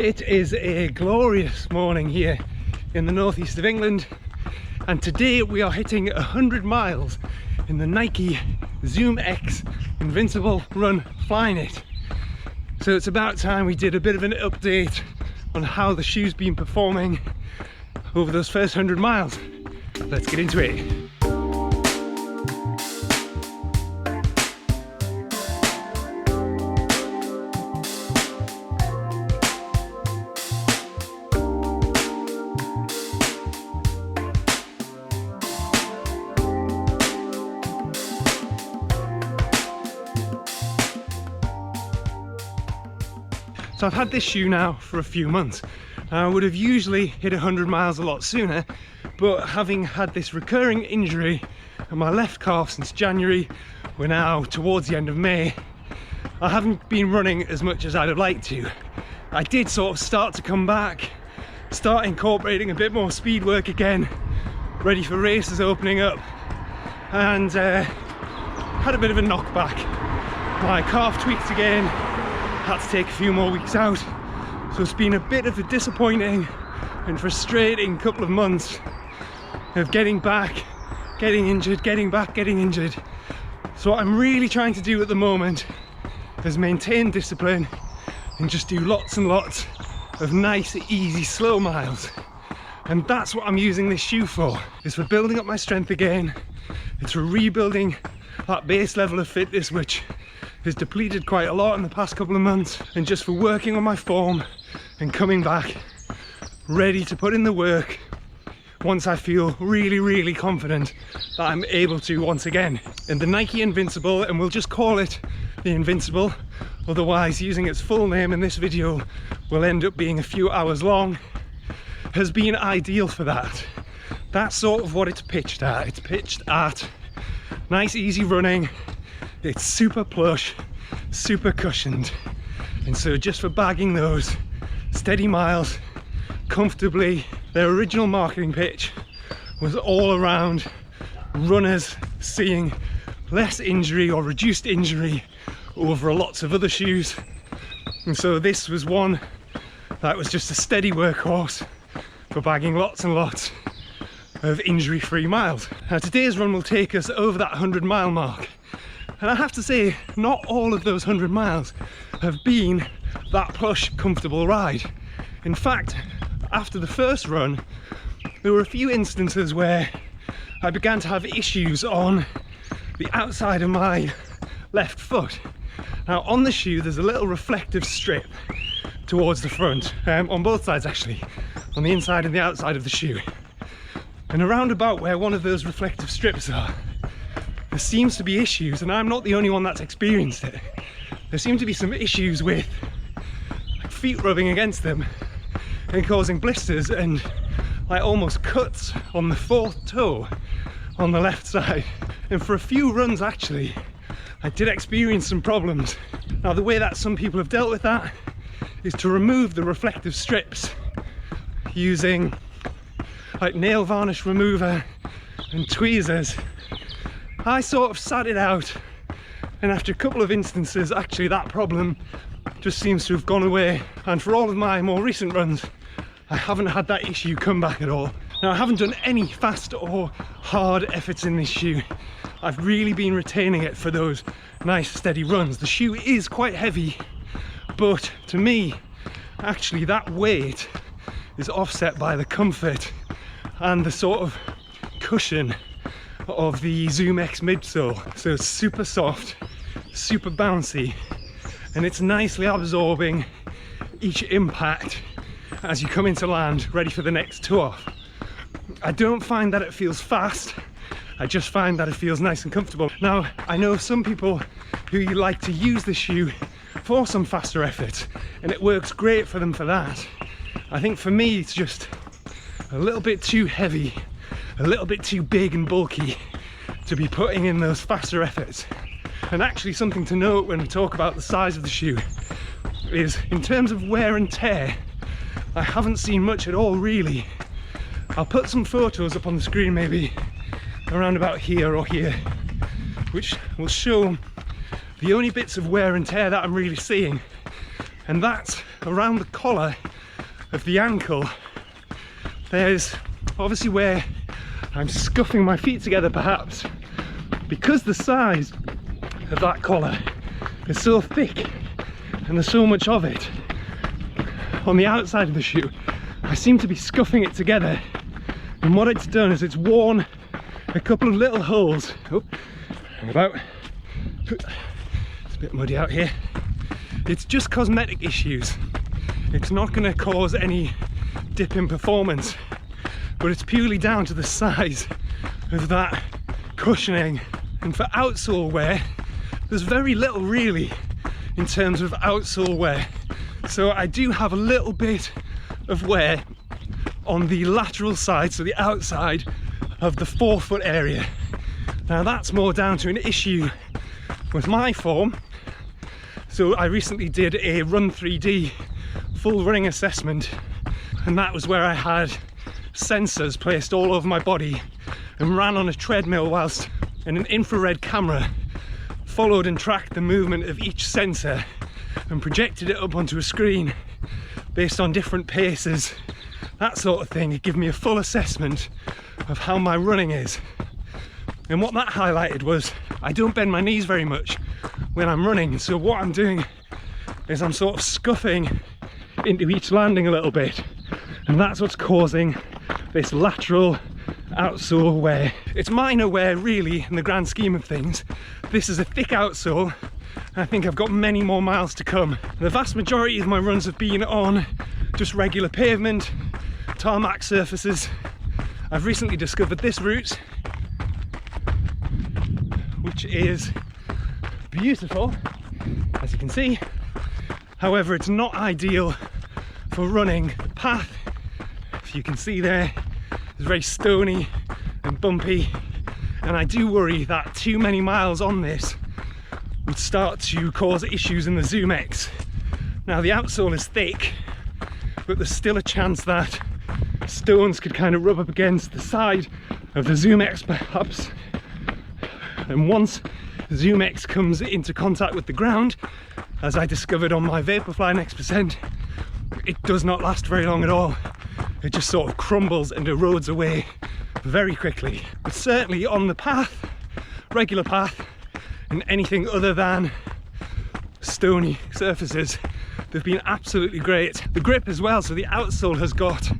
It is a glorious morning here in the northeast of England, and today we are hitting 100 miles in the Nike Zoom X Invincible Run FLYKNIT. So it's about time we did a bit of an update on how the shoe's been performing over those first 100 miles. Let's get into it. So I've had this shoe now for a few months. I would have usually hit 100 miles a lot sooner, but having had this recurring injury in my left calf since January, we're now towards the end of May, I haven't been running as much as I'd have liked to. I did sort of start to come back, start incorporating a bit more speed work again, ready for races opening up, and had a bit of a knockback. My calf tweaked again, had to take a few more weeks out, so it's been a bit of a disappointing and frustrating couple of months of getting back, getting injured, getting back, getting injured. So what I'm really trying to do at the moment is maintain discipline and just do lots and lots of nice, easy, slow miles. And that's what I'm using this shoe for. It's for building up my strength again. It's for rebuilding that base level of fitness, which has depleted quite a lot in the past couple of months, and just for working on my form and coming back ready to put in the work once I feel really confident that I'm able to once again. And the Nike Invincible, and we'll just call it the Invincible, otherwise using its full name in this video will end up being a few hours long, has been ideal for that. That's sort of what it's pitched at. It's pitched at nice easy running. It's super plush, super cushioned, and so just for bagging those steady miles comfortably. Their original marketing pitch was all around runners seeing less injury or reduced injury over lots of other shoes, and so this was one that was just a steady workhorse for bagging lots and lots of injury-free miles. Now today's run will take us over that 100-mile mark. And I have to say, not all of those 100 miles have been that plush, comfortable ride. In fact, after the first run, there were a few instances where I began to have issues on the outside of my left foot. Now on the shoe, there's a little reflective strip towards the front, on both sides actually, on the inside and the outside of the shoe. And around about where one of those reflective strips are, there seems to be issues, and I'm not the only one that's experienced it. There seem to be some issues with feet rubbing against them and causing blisters and like almost cuts on the fourth toe on the left side. And for a few runs actually, I did experience some problems. Now the way that some people have dealt with that is to remove the reflective strips using like nail varnish remover and tweezers. I sort of sat it out, and after a couple of instances actually that problem just seems to have gone away, and for all of my more recent runs I haven't had that issue come back at all. Now I haven't done any fast or hard efforts in this shoe. I've really been retaining it for those nice steady runs. The shoe is quite heavy, but to me actually that weight is offset by the comfort and the sort of cushion of the Zoom X midsole. So it's super soft, super bouncy, and it's nicely absorbing each impact as you come into land, ready for the next toe off. I don't find that it feels fast, I just find that it feels nice and comfortable. Now I know some people who like to use the shoe for some faster efforts, and it works great for them for that. I think for me it's just a little bit too heavy, a little bit too big and bulky to be putting in those faster efforts. And actually something to note when we talk about the size of the shoe is, in terms of wear and tear, I haven't seen much at all really. I'll put some photos up on the screen maybe around about here or here, which will show the only bits of wear and tear that I'm really seeing, and that's around the collar of the ankle, there's obviously where I'm scuffing my feet together perhaps, because the size of that collar is so thick and there's so much of it on the outside of the shoe. I seem to be scuffing it together, and what it's done is it's worn a couple of little holes. Oh, hang about. It's a bit muddy out here. It's just cosmetic issues. It's not going to cause any dip in performance, but it's purely down to the size of that cushioning. And for outsole wear, there's very little really in terms of outsole wear. So I do have a little bit of wear on the lateral side, so the outside of the forefoot area. Now that's more down to an issue with my form. So I recently did a Run 3D full running assessment, and that was where I had sensors placed all over my body and ran on a treadmill whilst an infrared camera followed and tracked the movement of each sensor and projected it up onto a screen based on different paces, that sort of thing. It gave me a full assessment of how my running is. And what that highlighted was I don't bend my knees very much when I'm running, so what I'm doing is I'm sort of scuffing into each landing a little bit, and that's what's causing this lateral outsole wear. It's minor wear really in the grand scheme of things. This is a thick outsole. I think I've got many more miles to come. The vast majority of my runs have been on just regular pavement, tarmac surfaces. I've recently discovered this route, which is beautiful, as you can see. However, it's not ideal for running. The path, if you can see there, is very stony and bumpy, and I do worry that too many miles on this would start to cause issues in the Zoom X. Now the outsole is thick, but there's still a chance that stones could kind of rub up against the side of the Zoom X perhaps, and once Zoom X comes into contact with the ground, as I discovered on my Vaporfly Next Percent, it does not last very long at all. It just sort of crumbles and erodes away very quickly. But certainly on the path, regular path, and anything other than stony surfaces, they've been absolutely great. The grip as well, so the outsole has got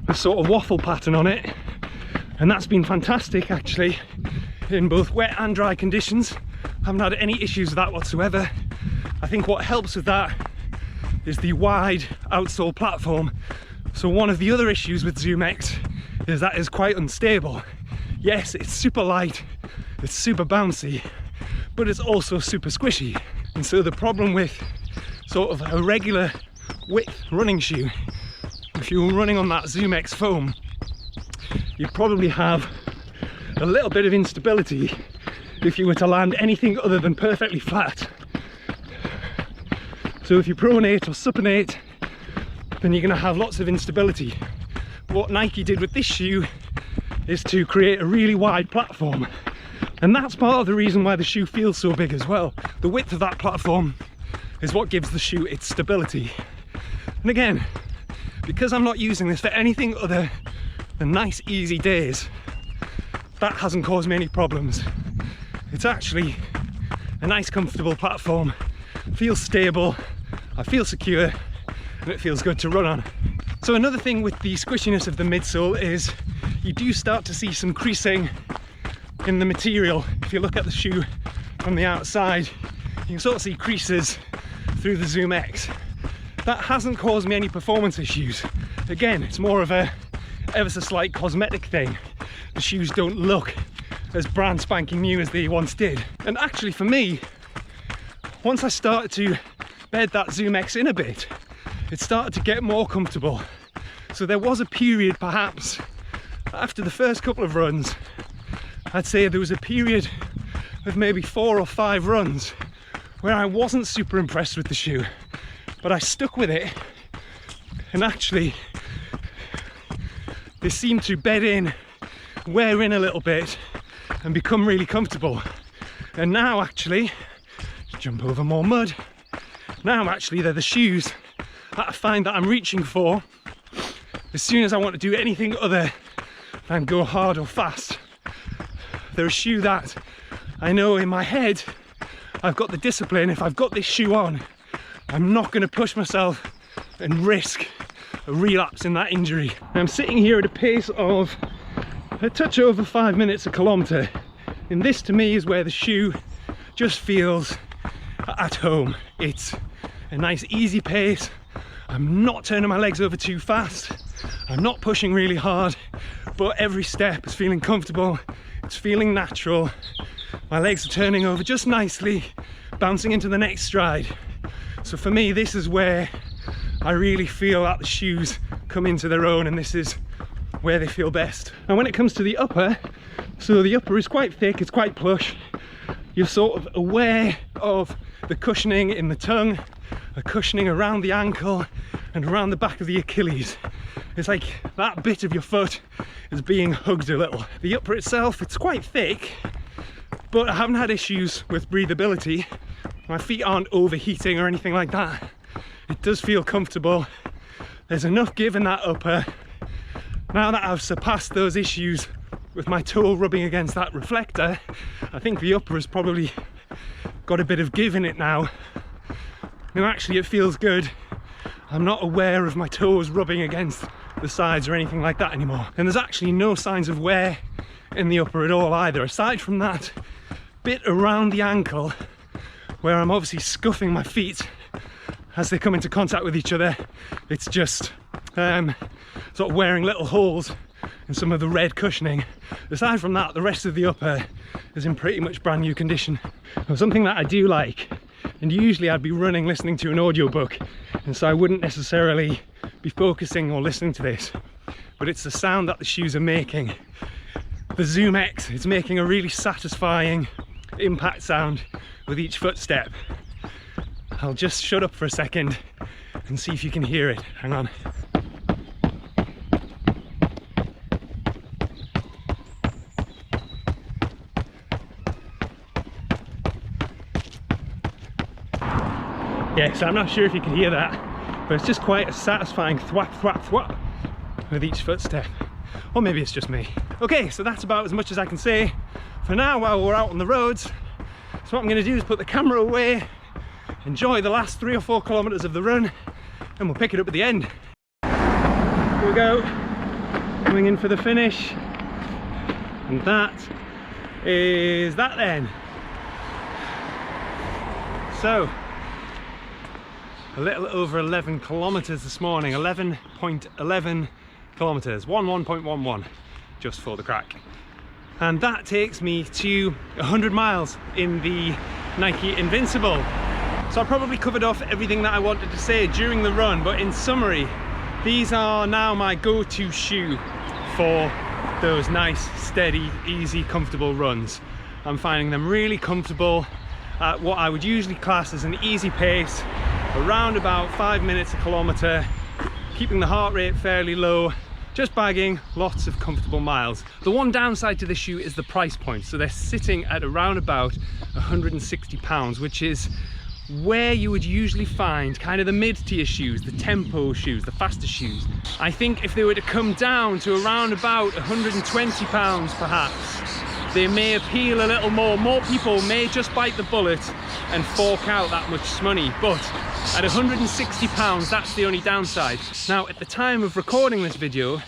a sort of waffle pattern on it, and that's been fantastic actually in both wet and dry conditions. I haven't had any issues with that whatsoever. I think what helps with that is the wide outsole platform. So one of the other issues with Zoom X is that it's quite unstable. Yes, it's super light, it's super bouncy, but it's also super squishy. And so the problem with sort of a regular width running shoe, if you were running on that Zoom X foam, you'd probably have a little bit of instability if you were to land anything other than perfectly flat. So if you pronate or supinate, then you're going to have lots of instability. What Nike did with this shoe is to create a really wide platform, and that's part of the reason why the shoe feels so big as well. The width of that platform is what gives the shoe its stability. And again, because I'm not using this for anything other than nice easy days, that hasn't caused me any problems. It's actually a nice comfortable platform, feels stable, I feel secure, and it feels good to run on. So another thing with the squishiness of the midsole is you do start to see some creasing in the material. If you look at the shoe from the outside, you can sort of see creases through the Zoom X. That hasn't caused me any performance issues. Again, it's more of a ever so slight cosmetic thing. The shoes don't look as brand spanking new as they once did. And actually for me, once I started to bed that Zoom X in a bit, it started to get more comfortable. So there was a period perhaps after the first couple of runs, I'd say there was a period of maybe 4 or 5 runs where I wasn't super impressed with the shoe, but I stuck with it, and actually they seemed to bed in, wear in a little bit and become really comfortable. And now actually, jump over more mud, now actually they're the shoes that I find that I'm reaching for as soon as I want to do anything other than go hard or fast. They're a shoe that I know in my head I've got the discipline. If I've got this shoe on, I'm not going to push myself and risk a relapse in that injury. I'm sitting here at a pace of a touch over 5 minutes a kilometre, and this to me is where the shoe just feels at home. It's a nice easy pace. I'm not turning my legs over too fast, I'm not pushing really hard, but every step is feeling comfortable, it's feeling natural. My legs are turning over just nicely, bouncing into the next stride. So for me, this is where I really feel that the shoes come into their own, and this is where they feel best. And when it comes to the upper, so the upper is quite thick, it's quite plush. You're sort of aware of the cushioning in the tongue, a cushioning around the ankle and around the back of the Achilles. It's like that bit of your foot is being hugged a little. The upper itself, it's quite thick, but I haven't had issues with breathability. My feet aren't overheating or anything like that. It does feel comfortable. There's enough give in that upper. Now that I've surpassed those issues with my toe rubbing against that reflector, I think the upper has probably got a bit of give in it now. No, actually it feels good. I'm not aware of my toes rubbing against the sides or anything like that anymore. And there's actually no signs of wear in the upper at all either, aside from that bit around the ankle where I'm obviously scuffing my feet as they come into contact with each other. It's just sort of wearing little holes in some of the red cushioning. Aside from that, the rest of the upper is in pretty much brand new condition. Now, something that I do like, and usually I'd be running listening to an audiobook, and so I wouldn't necessarily be focusing or listening to this, but it's the sound that the shoes are making. The Zoom X is making a really satisfying impact sound with each footstep. I'll just shut up for a second and see if you can hear it. Hang on. Yes, I'm not sure if you can hear that, but it's just quite a satisfying thwap, thwap, thwap with each footstep. Or maybe it's just me. Okay, so that's about as much as I can say for now while we're out on the roads. So what I'm going to do is put the camera away, enjoy the last 3 or 4 kilometers of the run, and we'll pick it up at the end. Here we go, coming in for the finish, and that is that then. So a little over 11 kilometers this morning, 11.11 kilometers, 11.11 just for the crack. And that takes me to 100 miles in the Nike Invincible. So I probably covered off everything that I wanted to say during the run, but in summary, these are now my go-to shoe for those nice, steady, easy, comfortable runs. I'm finding them really comfortable at what I would usually class as an easy pace, around about 5 minutes a kilometre, keeping the heart rate fairly low, just bagging lots of comfortable miles. The one downside to this shoe is the price point. So they're sitting at around about £160, which is where you would usually find kind of the mid-tier shoes, the tempo shoes, the faster shoes. I think if they were to come down to around about £120 perhaps, they may appeal a little more. More people may just bite the bullet and fork out that much money, but at £160, that's the only downside. Now, at the time of recording this video,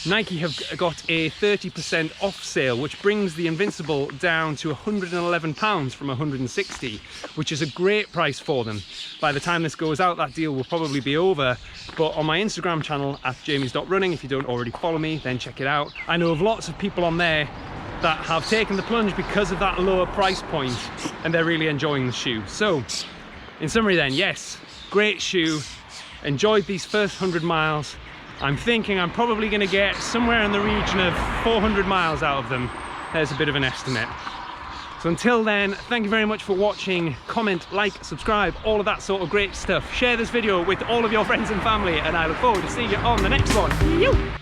Nike have got a 30% off sale, which brings the Invincible down to £111 from £160, which is a great price for them. By the time this goes out, that deal will probably be over, but on my Instagram channel at jamies.running, if you don't already follow me, then check it out. I know of lots of people on there that have taken the plunge because of that lower price point, and they're really enjoying the shoe. So, in summary then, yes, great shoe, enjoyed these first 100 miles. I'm thinking I'm probably going to get somewhere in the region of 400 miles out of them. There's a bit of an estimate. So until then, thank you very much for watching. Comment, like, subscribe, all of that sort of great stuff. Share this video with all of your friends and family, and I look forward to seeing you on the next one.